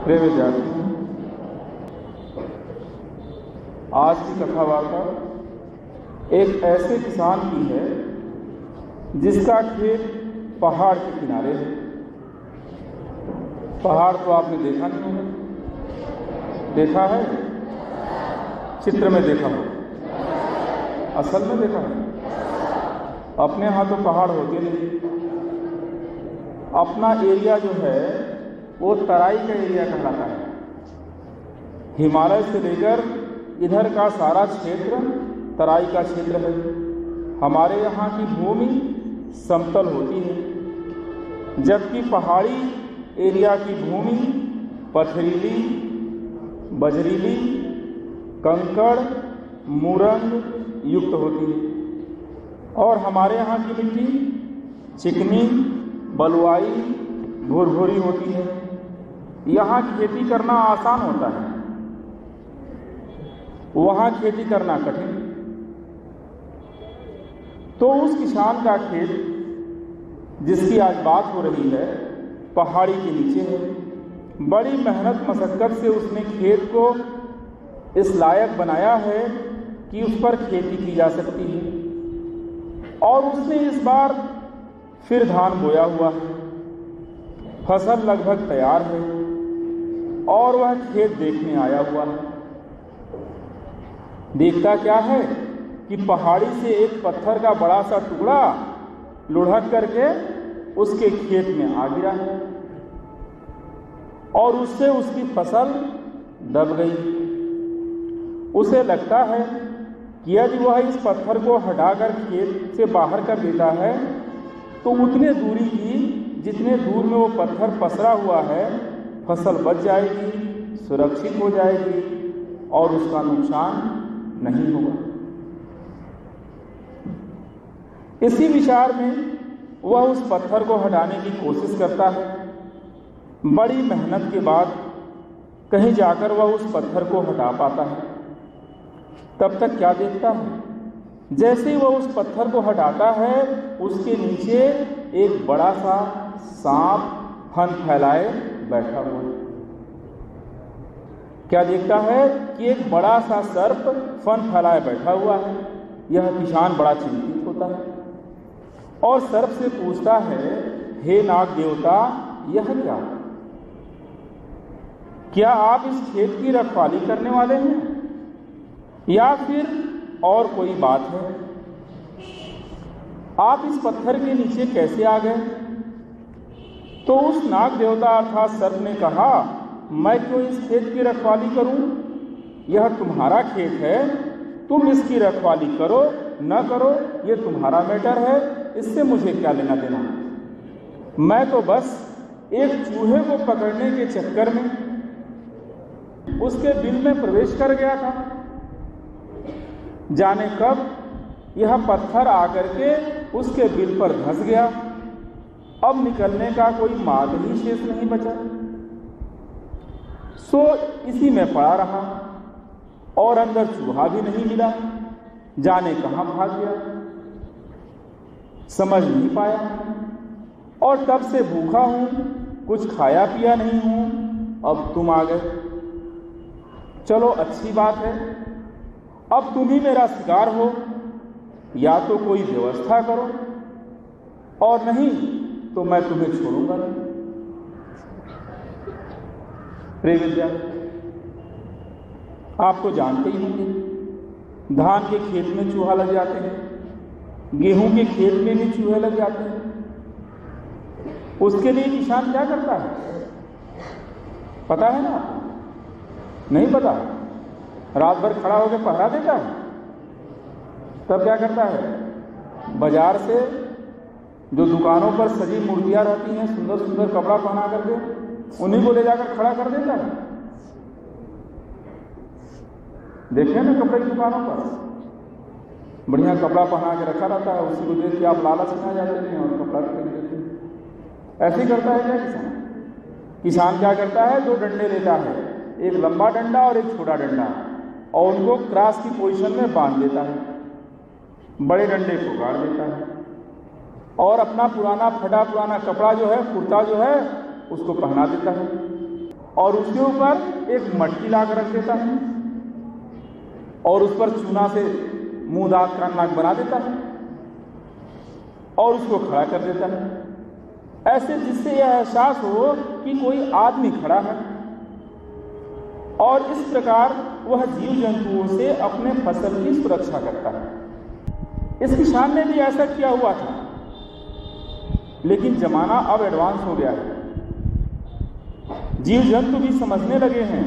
प्रिय विद्यार्थियों, आज की कथा वार्ता एक ऐसे किसान की है जिसका खेत पहाड़ के किनारे है। पहाड़ तो आपने देखा नहीं होगा, देखा है? चित्र में देखा हो, असल में देखा है? अपने यहाँ तो पहाड़ होते नहीं। अपना एरिया जो है वो तराई का एरिया कहलाता है। हिमालय से लेकर इधर का सारा क्षेत्र तराई का क्षेत्र है। हमारे यहाँ की भूमि समतल होती है, जबकि पहाड़ी एरिया की भूमि पथरीली, बजरीली, कंकड़, मुरंग युक्त होती है। और हमारे यहाँ की मिट्टी चिकनी, बलुआई, भुरभुरी होती है। यहाँ खेती करना आसान होता है, वहाँ खेती करना कठिन। तो उस किसान का खेत जिसकी आज बात हो रही है पहाड़ी के नीचे है। बड़ी मेहनत मशक्कत से उसने खेत को इस लायक बनाया है कि उस पर खेती की जा सकती है। और उसने इस बार फिर धान बोया हुआ है, फसल लगभग तैयार है और वह खेत देखने आया हुआ है। देखता क्या है कि पहाड़ी से एक पत्थर का बड़ा सा टुकड़ा लुढ़क करके उसके खेत में आ गिरा है और उससे उसकी फसल दब गई। उसे लगता है कि यदि वह इस पत्थर को हटाकर खेत से बाहर कर देता है तो उतने दूरी की जितने दूर में वो पत्थर पसरा हुआ है फसल बच जाएगी, सुरक्षित हो जाएगी और उसका नुकसान नहीं होगा। इसी विचार में वह उस पत्थर को हटाने की कोशिश करता है। बड़ी मेहनत के बाद कहीं जाकर वह उस पत्थर को हटा पाता है। तब तक क्या देखता है, जैसे ही वह उस पत्थर को हटाता है उसके नीचे एक बड़ा सा सांप फन फैलाए बैठा हुआ है। क्या देखता है कि एक बड़ा सा सर्प फन फैलाए बैठा हुआ है। यह किसान बड़ा चिंतित होता है और सर्प से पूछता है, हे नाग देवता, यह क्या आप इस खेत की रखवाली करने वाले हैं या फिर और कोई बात है? आप इस पत्थर के नीचे कैसे आ गए? तो उस नाग देवता अर्थात सर्प ने कहा, मैं क्यों इस खेत की रखवाली करूं? यह तुम्हारा खेत है, तुम इसकी रखवाली करो न करो ये तुम्हारा मैटर है, इससे मुझे क्या लेना देना। मैं तो बस एक चूहे को पकड़ने के चक्कर में उसके बिल में प्रवेश कर गया था। जाने कब यह पत्थर आकर के उसके बिल पर धंस गया। अब निकलने का कोई मार्ग ही शेष नहीं बचा। सो इसी में पड़ा रहा और अंदर चूहा भी नहीं मिला, जाने कहाँ भाग गया, समझ नहीं पाया। और तब से भूखा हूं, कुछ खाया पिया नहीं हूं, अब तुम आ गए। चलो अच्छी बात है, अब तुम ही मेरा शिकार हो, या तो कोई व्यवस्था करो और नहीं तो मैं तुम्हें छोड़ूंगा नहीं। प्रिय विद्यार्थी, आप तो जानते ही होंगे, धान के खेत में चूहा लग जाते हैं, गेहूं के खेत में भी चूहे लग जाते हैं। उसके लिए किसान क्या करता है पता है ना आपको? नहीं पता? रात भर खड़ा होकर पहरा देता है। तब क्या करता है, बाजार से जो दुकानों पर सजी मूर्तियां रहती हैं सुंदर सुंदर कपड़ा पहना करके, उन्हीं को ले जाकर खड़ा कर देता है। देखिए ना, कपड़े की दुकानों पर बढ़िया कपड़ा पहना के रखा रहता है, उसी को देख के आप लालच में आ जाते हैं और कपड़ा खरीद लेते हैं। ऐसे ही करता है क्या किसान? किसान क्या करता है, दो डंडे लेता है, एक लंबा डंडा और एक छोटा डंडा, और उनको क्रॉस की पोजीशन में बांध देता है। बड़े डंडे को गाड़ देता है और अपना पुराना फटा पुराना कपड़ा जो है, कुर्ता जो है, उसको पहना देता है और उसके ऊपर एक मटकी लाकर रख देता है और उस पर चूना से मुंह दांत कान नाक बना देता है और उसको खड़ा कर देता है, ऐसे जिससे यह एहसास हो कि कोई आदमी खड़ा है। और इस प्रकार वह जीव जंतुओं से अपने फसल की सुरक्षा करता है। इस किसान ने भी ऐसा किया हुआ था, लेकिन जमाना अब एडवांस हो गया है। जीव जंतु भी समझने लगे हैं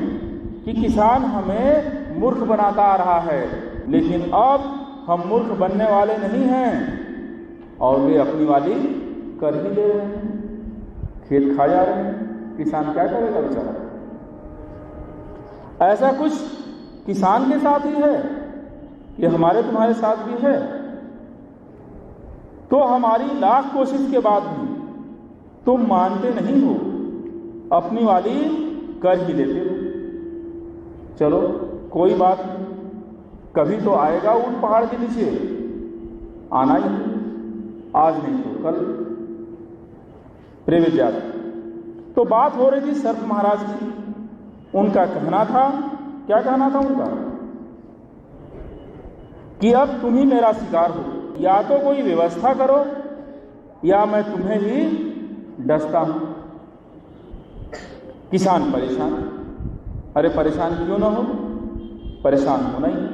कि किसान हमें मूर्ख बनाता आ रहा है, लेकिन अब हम मूर्ख बनने वाले नहीं हैं और वे अपनी वाली कर ही ले रहे हैं, खेत खा जा रहे हैं। किसान क्या करेगा बेचारा? ऐसा कुछ किसान के साथ ही है, ये हमारे तुम्हारे साथ भी है। तो हमारी लाख कोशिश के बाद भी तुम मानते नहीं हो, अपनी वाली कर ही लेते हो। चलो कोई बात नहीं, कभी तो आएगा उन पहाड़ के नीचे, आना ही, आज नहीं तो कल। प्रिय विद्यार्थी, तो बात हो रही थी सर्प महाराज की। उनका कहना था, क्या कहना था उनका, कि अब तुम ही मेरा शिकार हो, या तो कोई व्यवस्था करो या मैं तुम्हें ही डसता हूं। किसान परेशान, अरे परेशान क्यों ना हो, परेशान होना ही।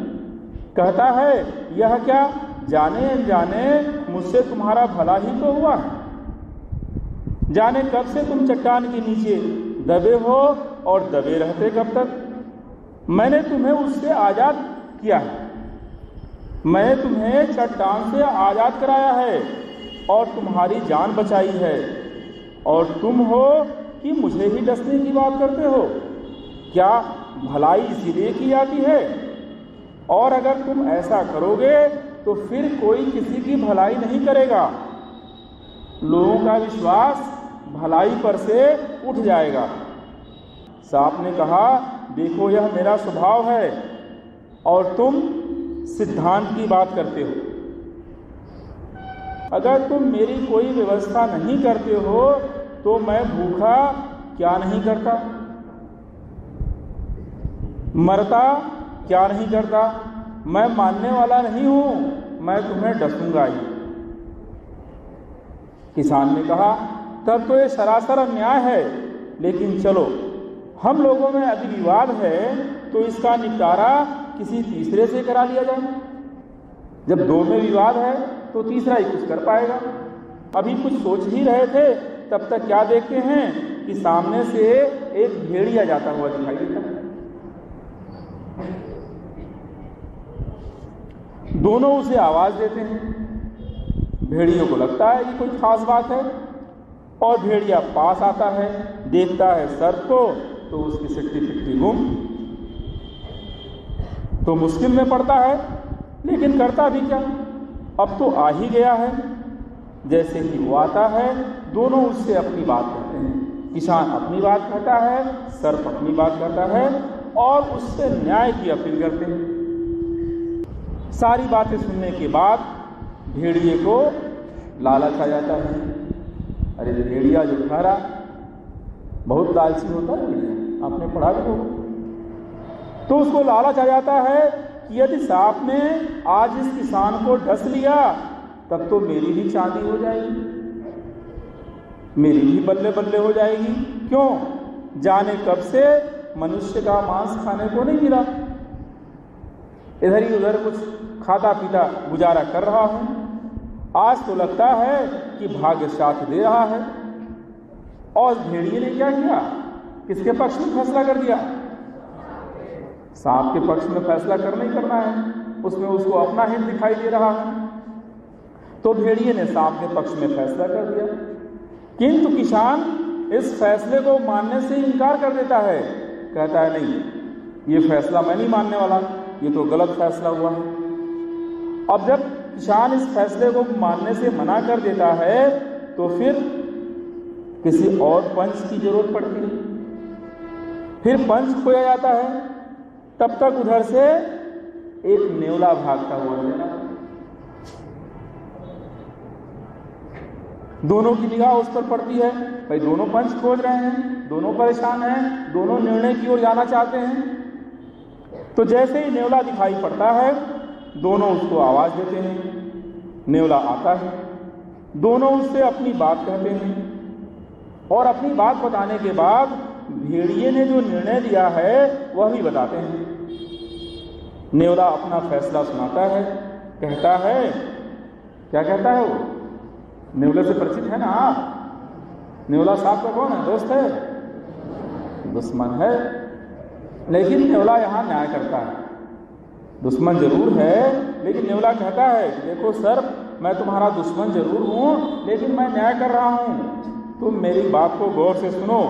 कहता है यह क्या, जाने अनजाने मुझसे तुम्हारा भला ही तो हुआ है। जाने कब से तुम चट्टान के नीचे दबे हो और दबे रहते कब तक। मैंने तुम्हें उससे आजाद किया है, मैंने तुम्हें चट्टान से आजाद कराया है और तुम्हारी जान बचाई है, और तुम हो कि मुझे ही डसने की बात करते हो। क्या भलाई इसीलिए की जाती है? और अगर तुम ऐसा करोगे तो फिर कोई किसी की भलाई नहीं करेगा, लोगों का विश्वास भलाई पर से उठ जाएगा। सांप ने कहा, देखो यह मेरा स्वभाव है और तुम सिद्धांत की बात करते हो। अगर तुम मेरी कोई व्यवस्था नहीं करते हो तो मैं भूखा क्या नहीं करता, मरता क्या नहीं करता। मैं मानने वाला नहीं हूं, मैं तुम्हें डसूंगा ही। किसान ने कहा, तब तो ये सरासर अन्याय है, लेकिन चलो हम लोगों में अभी विवाद है तो इसका निपटारा किसी तीसरे से करा लिया जाए। जब दो में विवाद है तो तीसरा ही कुछ कर पाएगा। अभी कुछ सोच ही रहे थे, तब तक क्या देखते हैं कि सामने से एक भेड़िया जाता हुआ दिखाई देता है। दोनों उसे आवाज देते हैं। भेड़ियों को लगता है कि कोई खास बात है, और भेड़िया पास आता है, देखता है सर्प को, तो उसकी सिट्टी पिट्टी गुम, तो मुश्किल में पड़ता है, लेकिन करता भी क्या, अब तो आ ही गया है। जैसे ही वो आता है, दोनों उससे अपनी बात कहते हैं। किसान अपनी बात कहता है, सर्प अपनी बात कहता है, और उससे न्याय की अपील करते हैं। सारी बातें सुनने के बाद भेड़िए को लालच आ जाता है। अरे भेड़िया जो ठहरा, बहुत लालची होता है भेड़िया, आपने पढ़ा भी होगा। तो उसको लालच आ जाता है कि यदि सांप ने आज इस किसान को डस लिया तब तो मेरी भी चांदी हो जाएगी, मेरी भी बल्ले बल्ले हो जाएगी। क्यों? जाने कब से मनुष्य का मांस खाने को नहीं मिला, इधर ही उधर कुछ खाता पीता गुजारा कर रहा हूं। आज तो लगता है कि भाग्य साथ दे रहा है। और भेड़िए ने क्या किया, किसके पक्ष में फैसला कर दिया? सांप के पक्ष में फैसला करना ही करना है, उसमें उसको अपना हित दिखाई दे रहा है। तो भेड़िए ने सांप के पक्ष में फैसला कर दिया, किंतु किसान इस फैसले को मानने से इनकार कर देता है। कहता है नहीं, ये फैसला मैं नहीं मानने वाला, ये तो गलत फैसला हुआ है। अब जब किसान इस फैसले को मानने से मना कर देता है तो फिर किसी और पंच की जरूरत पड़ती है। फिर पंच खोया जाता है, तब तक उधर से एक नेवला भागता हुआ मिला। दोनों की निगाह उस पर पड़ती है, भाई दोनों पंच खोज रहे हैं, दोनों परेशान हैं, दोनों निर्णय की ओर जाना चाहते हैं। तो जैसे ही नेवला दिखाई पड़ता है, दोनों उसको आवाज देते हैं। नेवला आता है, दोनों उससे अपनी बात कहते हैं और अपनी बात बताने के बाद भेड़िए ने जो निर्णय दिया है वह भी बताते हैं। नेवला अपना फैसला सुनाता है, कहता है, क्या कहता है वो? नेवले से परिचित है ना आप? नेवला साहब का कौन है? दोस्त है? दुश्मन है। लेकिन नेवला यहाँ न्याय करता है। दुश्मन जरूर है, लेकिन नेवला कहता है, देखो सर, मैं तुम्हारा दुश्मन जरूर हूं, लेकिन मैं न्याय कर रहा हूं। तुम मेरी बात को गौर से सुनो।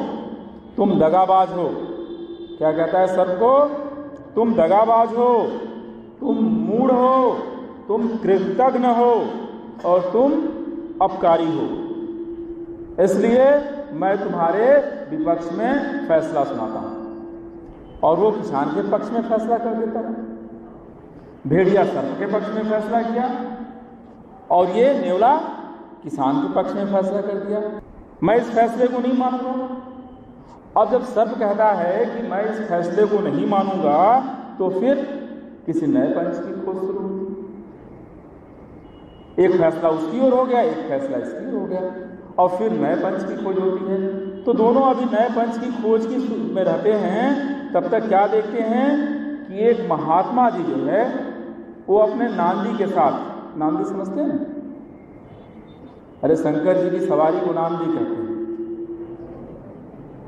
तुम दगाबाज हो। क्या कहता है सर को? तुम दगाबाज हो, तुम मूढ़ हो, तुम कृतज्ञ हो और तुम अपकारी हो। इसलिए मैं तुम्हारे विपक्ष में फैसला सुनाता हूं। और वो किसान के पक्ष में फैसला कर देता है। भेड़िया सर्प के पक्ष में फैसला किया और ये नेवला किसान के पक्ष में फैसला कर दिया। मैं इस फैसले को नहीं मानूंगा। अब जब सर्प कहता है कि मैं इस फैसले को नहीं मानूंगा, तो फिर किसी नए पंच की खोज शुरू होती। एक फैसला उसकी ओर हो गया, एक फैसला इसकी ओर हो गया और फिर नए पंच की खोज होती है। तो दोनों अभी नए पंच की खोज की में रहते हैं। तब तक क्या देखते हैं कि एक महात्मा जी जो है वो अपने नांदी के साथ, नांदी समझते हैं? अरे शंकर जी की सवारी को नांदी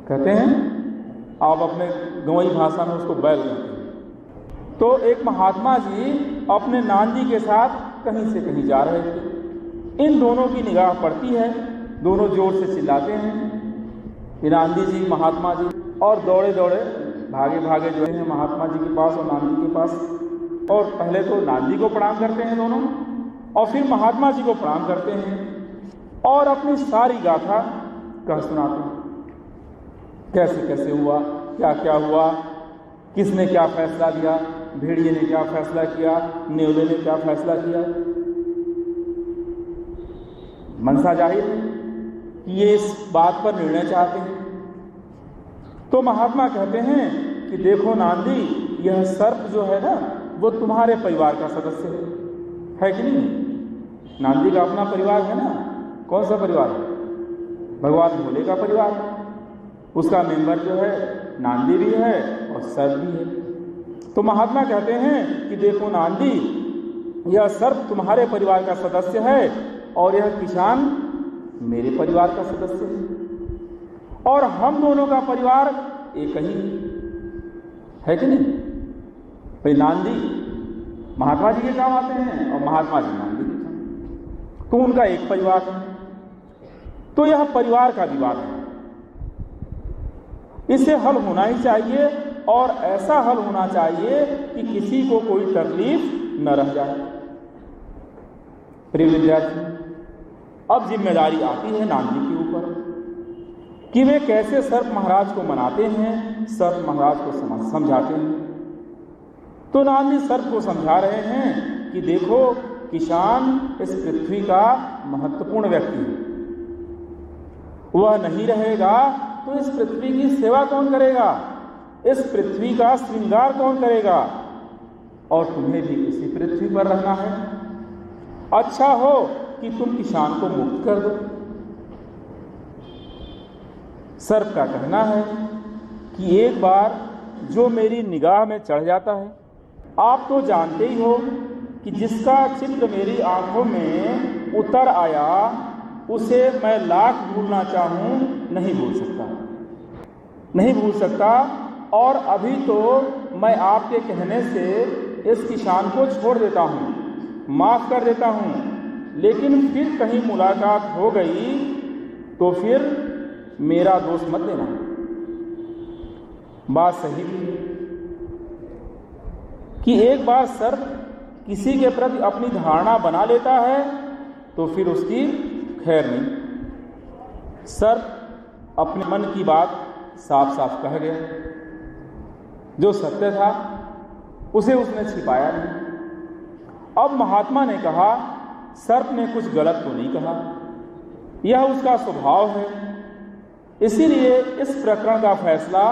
कहते हैं। आप अपने गंवई भाषा में उसको बैल कहते हैं। तो एक महात्मा जी अपने नांदी के साथ कहीं से कहीं जा रहे थे। इन दोनों की निगाह पड़ती है, दोनों जोर से चिल्लाते हैं, नांदी जी, महात्मा जी, और दौड़े दौड़े भागे भागे जो है महात्मा जी के पास और नांदी के पास। और पहले तो नांदी को प्रणाम करते हैं दोनों और फिर महात्मा जी को प्रणाम करते हैं और अपनी सारी गाथा कह सुनाते हैं। कैसे कैसे हुआ, क्या क्या हुआ, किसने क्या फैसला लिया, भेड़िए ने क्या फैसला किया, नेवले ने क्या फैसला किया। मनसा जाहिर है कि ये इस बात पर निर्णय चाहते हैं। तो महात्मा कहते हैं कि देखो नांदी, यह सर्प जो है ना वो तुम्हारे परिवार का सदस्य है कि नहीं? नांदी का अपना परिवार है ना। कौन सा परिवार है? भगवान भोले का परिवार है। उसका मेंबर जो है नांदी भी है और सर्प भी है। तो महात्मा कहते हैं कि देखो नांदी, यह सर्प तुम्हारे परिवार का सदस्य है और यह किसान मेरे परिवार का सदस्य है और हम दोनों का परिवार एक ही है कि नहीं? भाई नांदी महात्मा जी के काम आते हैं और महात्मा जी नांदी के काम, तो उनका एक परिवार है। तो यह परिवार का विवाद है, इसे हल होना ही चाहिए और ऐसा हल होना चाहिए कि किसी को कोई तकलीफ न रह जाए। प्रिय विद्यार्थी, अब जिम्मेदारी आती है नांदी के ऊपर कि वे कैसे सर्प महाराज को मनाते हैं, सर्प महाराज को समझाते हैं। तो नांदी सर्प को समझा रहे हैं कि देखो, किसान इस पृथ्वी का महत्वपूर्ण व्यक्ति है। वह नहीं रहेगा तो इस पृथ्वी की सेवा कौन करेगा, इस पृथ्वी का श्रृंगार कौन करेगा, और तुम्हें भी इसी पृथ्वी पर रहना है। अच्छा हो कि तुम किसान को मुक्त कर दो। सर्प का कहना है कि एक बार जो मेरी निगाह में चढ़ जाता है, आप तो जानते ही हो कि जिसका चित्र मेरी आंखों में उतर आया उसे मैं लाख भूलना चाहूं नहीं भूल सकता, नहीं भूल सकता। और अभी तो मैं आपके कहने से इस किसान को छोड़ देता हूं, माफ कर देता हूं, लेकिन फिर कहीं मुलाकात हो गई तो फिर मेरा दोष मत देना। बात सही भी है कि एक बार सर्प किसी के प्रति अपनी धारणा बना लेता है तो फिर उसकी खैर नहीं। सर्प अपने मन की बात साफ साफ कह गया, जो सत्य था उसे उसने छिपाया नहीं। अब महात्मा ने कहा, सर्प ने कुछ गलत तो नहीं कहा, यह उसका स्वभाव है, इसीलिए इस प्रकरण का फैसला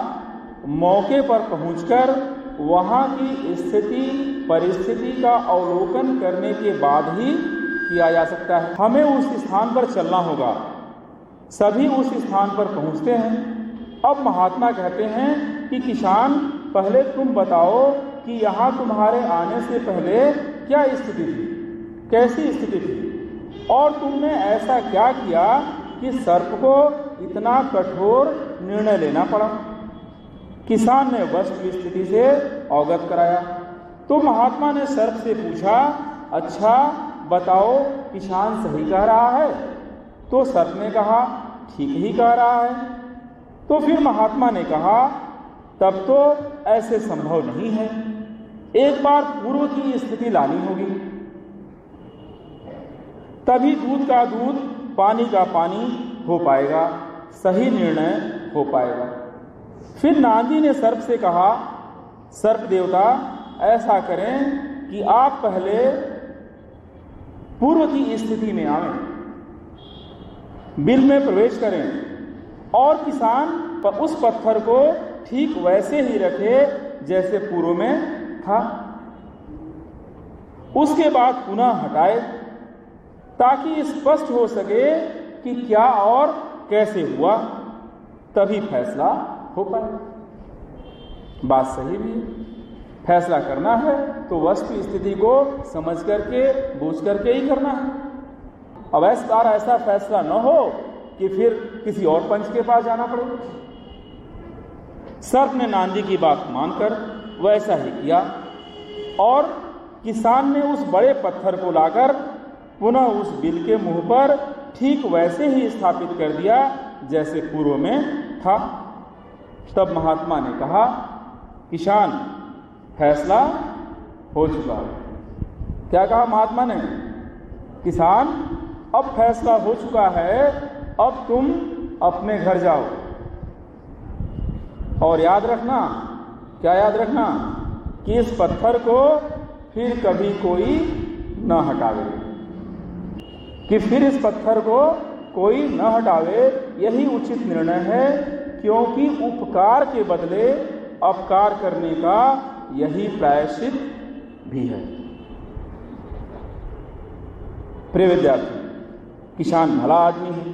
मौके पर पहुंचकर वहां की स्थिति परिस्थिति का अवलोकन करने के बाद ही किया जा सकता है। हमें उस स्थान पर चलना होगा। सभी उस स्थान पर पहुंचते हैं। अब महात्मा कहते हैं कि किसान, पहले तुम बताओ कि यहाँ तुम्हारे आने से पहले क्या स्थिति थी, कैसी स्थिति थी, और तुमने ऐसा क्या किया कि सर्प को इतना कठोर निर्णय लेना पड़ा। किसान ने वस्तु स्थिति से अवगत कराया। तो महात्मा ने सर्प से पूछा, अच्छा बताओ किसान सही कह रहा है? तो सर्प ने कहा, ठीक ही कह रहा है। तो फिर महात्मा ने कहा, तब तो ऐसे संभव नहीं है, एक बार पूर्व की स्थिति लानी होगी, तभी दूध का दूध पानी का पानी हो पाएगा, सही निर्णय हो पाएगा। फिर नांदी ने सर्प से कहा, सर्प देवता ऐसा करें कि आप पहले पूर्व की स्थिति में आवें, बिल में प्रवेश करें और किसान उस पत्थर को ठीक वैसे ही रखे जैसे पूर्व में था। उसके बाद पुनः हटाए ताकि स्पष्ट हो सके कि क्या और कैसे हुआ, तभी फैसला हो पाए। बात सही भी है। फैसला करना है तो वस्तु स्थिति को समझ करके बूझ करके ही करना है। अब ऐसा फैसला न हो कि फिर किसी और पंच के पास जाना पड़े। सर्प ने नांदी की बात मानकर वैसा ही किया और किसान ने उस बड़े पत्थर को लाकर पुनः उस बिल के मुंह पर ठीक वैसे ही स्थापित कर दिया जैसे पूर्व में था। तब महात्मा ने कहा, किसान फैसला हो चुका है। क्या कहा महात्मा ने? किसान अब फैसला हो चुका है, अब तुम अपने घर जाओ। और याद रखना, क्या याद रखना? कि इस पत्थर को फिर कभी कोई न हटावे, कि फिर इस पत्थर को कोई न हटावे। यही उचित निर्णय है, क्योंकि उपकार के बदले अपकार करने का यही प्रायश्चित भी है। प्रिय विद्यार्थी, किसान भला आदमी है,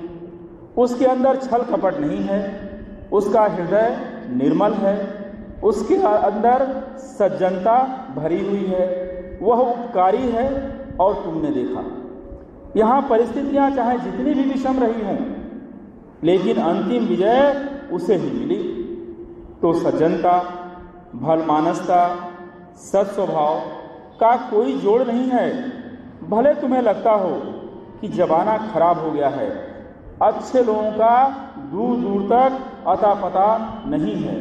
उसके अंदर छल कपट नहीं है, उसका हृदय निर्मल है, उसके अंदर सज्जनता भरी हुई है, वह उपकारी है। और तुमने देखा यहाँ परिस्थितियां चाहे जितनी भी विषम रही हों, लेकिन अंतिम विजय उसे ही मिली। तो सज्जनता, भलमानसता, सत्स्वभाव का कोई जोड़ नहीं है। भले तुम्हें लगता हो कि जमाना खराब हो गया है, अच्छे लोगों का दूर दूर तक अता पता नहीं है,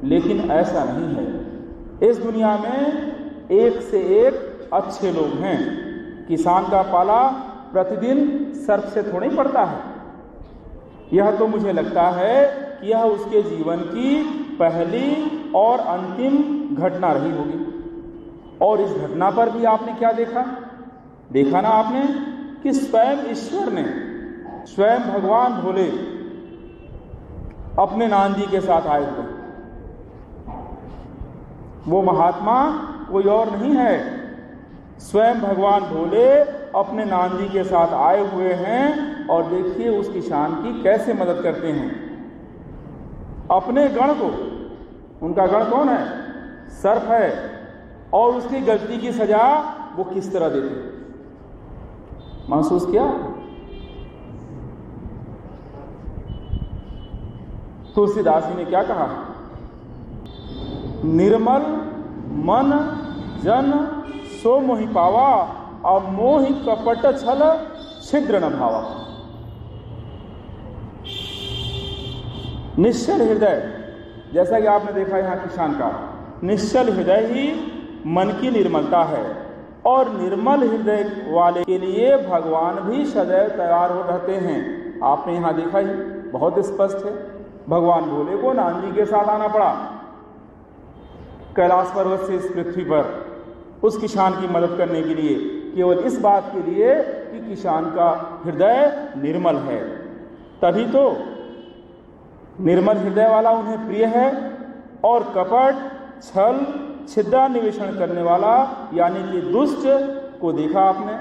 लेकिन ऐसा नहीं है। इस दुनिया में एक से एक अच्छे लोग हैं। किसान का पाला प्रतिदिन सर्प से थोड़ा ही पड़ता है। यह तो मुझे लगता है कि यह उसके जीवन की पहली और अंतिम घटना रही होगी। और इस घटना पर भी आपने क्या देखा? देखा ना आपने कि स्वयं ईश्वर ने, स्वयं भगवान भोले अपने नांदी के साथ आए हुए। वो महात्मा कोई और नहीं है, स्वयं भगवान भोले अपने नांदी के साथ आए हुए हैं। और देखिए उस किसान की कैसे मदद करते हैं। अपने गण को, उनका गण कौन है? सर्प है। और उसकी गलती की सजा वो किस तरह देते, महसूस किया? तुलसीदास जी ने क्या कहा? निर्मल मन जन सो मोहि पावा, और मोहि कपट छल छिद्र न भावा। निश्चल हृदय, जैसा कि आपने देखा यहाँ किसान का, निश्चल हृदय ही मन की निर्मलता है। और निर्मल हृदय वाले के लिए भगवान भी सदैव तैयार हो रहते हैं। आपने यहाँ देखा ही, बहुत स्पष्ट है। भगवान भोले को नांदी के साथ आना पड़ा कैलाश पर्वत से इस पृथ्वी पर उस किसान की मदद करने के लिए, केवल इस बात के लिए कि किसान का हृदय निर्मल है। तभी तो निर्मल हृदय वाला उन्हें प्रिय है, और कपट, छल, छिद्रान्वेषण करने वाला यानी कि दुष्ट को देखा आपने,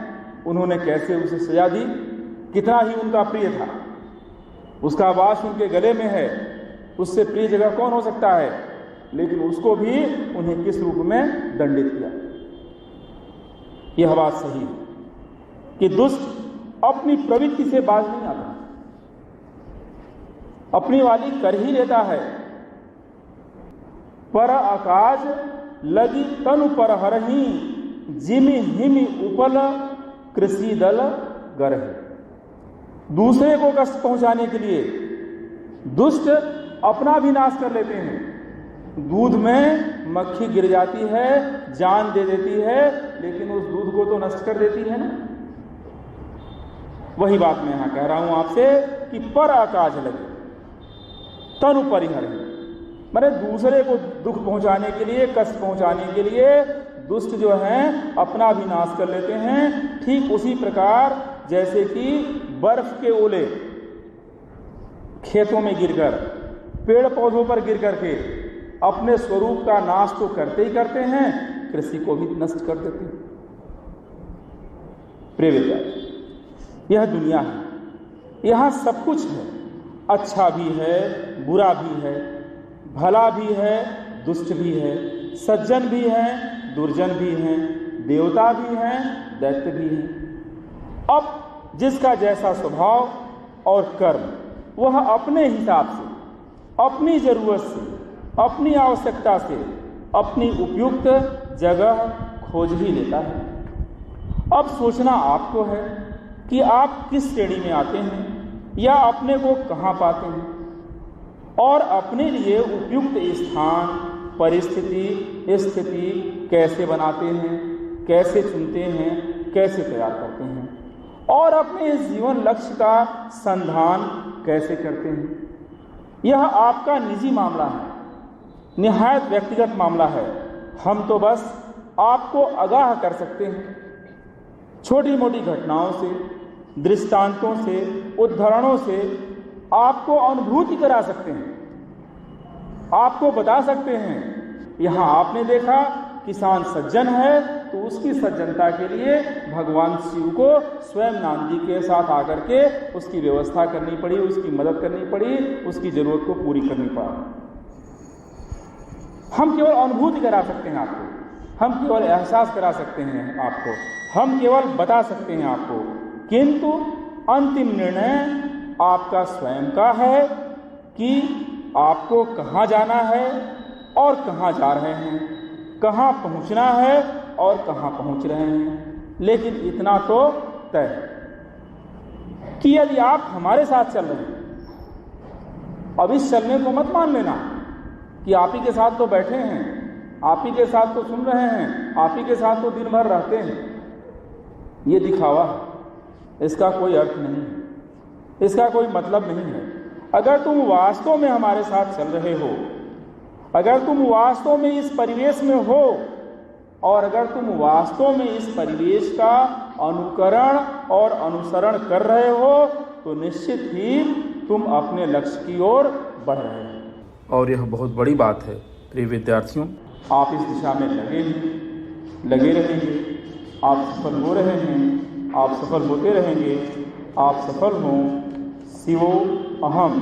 उन्होंने कैसे उसे सजा दी, कितना ही उनका प्रिय था। उसका वास उनके गले में है, उससे प्रिय जगह कौन हो सकता है, लेकिन उसको भी उन्हें किस रूप में दंडित किया। यह बात सही है कि दुष्ट अपनी प्रवृत्ति से बाज नहीं आता, अपनी वाली कर ही लेता है। पर आकाश लगी तनु पर हरही, जिमि हिमि उपल कृषि दल गरहि। दूसरे को कष्ट पहुंचाने के लिए दुष्ट अपना भी नाश कर लेते हैं। दूध में मक्खी गिर जाती है, जान दे देती है, लेकिन उस दूध को तो नष्ट कर देती है ना। वही बात मैं यहां कह रहा हूं आपसे कि पर आकाश लगे तनु परिहर, माने दूसरे को दुख पहुंचाने के लिए, कष्ट पहुंचाने के लिए दुष्ट जो हैं अपना भी नाश कर लेते हैं। ठीक उसी प्रकार जैसे कि बर्फ के ओले खेतों में गिरकर, पेड़ पौधों पर गिर करके अपने स्वरूप का नाश तो करते ही करते हैं, कृषि को भी नष्ट कर देते हैं। प्रिय विद्यार्थी, यह दुनिया है, यहां सब कुछ है, अच्छा भी है, बुरा भी है, भला भी है, दुष्ट भी है, सज्जन भी हैं, दुर्जन भी हैं, देवता भी हैं, दैत्य भी हैं। अब जिसका जैसा स्वभाव और कर्म वह अपने हिसाब से, अपनी जरूरत से, अपनी आवश्यकता से अपनी उपयुक्त जगह खोज ही लेता है। अब सोचना आपको है कि आप किस श्रेणी में आते हैं या अपने को कहाँ पाते हैं, और अपने लिए उपयुक्त स्थान, परिस्थिति, स्थिति कैसे बनाते हैं, कैसे चुनते हैं, कैसे तैयार करते हैं, और अपने इस जीवन लक्ष्य का संधान कैसे करते हैं। यह आपका निजी मामला है, निहायत व्यक्तिगत मामला है। हम तो बस आपको आगाह कर सकते हैं, छोटी मोटी घटनाओं से, दृष्टांतों से, उदाहरणों से आपको अनुभूति करा सकते हैं, आपको बता सकते हैं। यहाँ आपने देखा किसान सज्जन है तो उसकी सज्जनता के लिए भगवान शिव को स्वयं नांदी के साथ आकर के उसकी व्यवस्था करनी पड़ी, उसकी मदद करनी पड़ी, उसकी जरूरत को पूरी करनी पड़ा। हम केवल अनुभूति करा सकते हैं आपको, हम केवल एहसास करा सकते हैं आपको, हम केवल बता सकते हैं आपको, किंतु अंतिम निर्णय आपका स्वयं का है कि आपको कहाँ जाना है और कहाँ जा रहे हैं, कहाँ पहुँचना है और कहाँ पहुँच रहे हैं। लेकिन इतना तो तय कि यदि आप हमारे साथ चल रहे हैं, अब इस चलने को मत मान लेना कि आप ही के साथ तो बैठे हैं, आप ही के साथ तो सुन रहे हैं, आप ही के साथ तो दिन भर रहते हैं। ये दिखावा है, इसका कोई अर्थ नहीं है, इसका कोई मतलब नहीं है। अगर तुम वास्तव में हमारे साथ चल रहे हो, अगर तुम वास्तव में इस परिवेश में हो, और अगर तुम वास्तव में इस परिवेश का अनुकरण और अनुसरण कर रहे हो, तो निश्चित ही तुम अपने लक्ष्य की ओर बढ़ रहे हो। और यह बहुत बड़ी बात है प्रिय विद्यार्थियों, आप इस दिशा में लगे रहेंगे, आप सफल हो रहे हैं, आप सफल होते रहेंगे, आप सफल हों। शिवो अहम।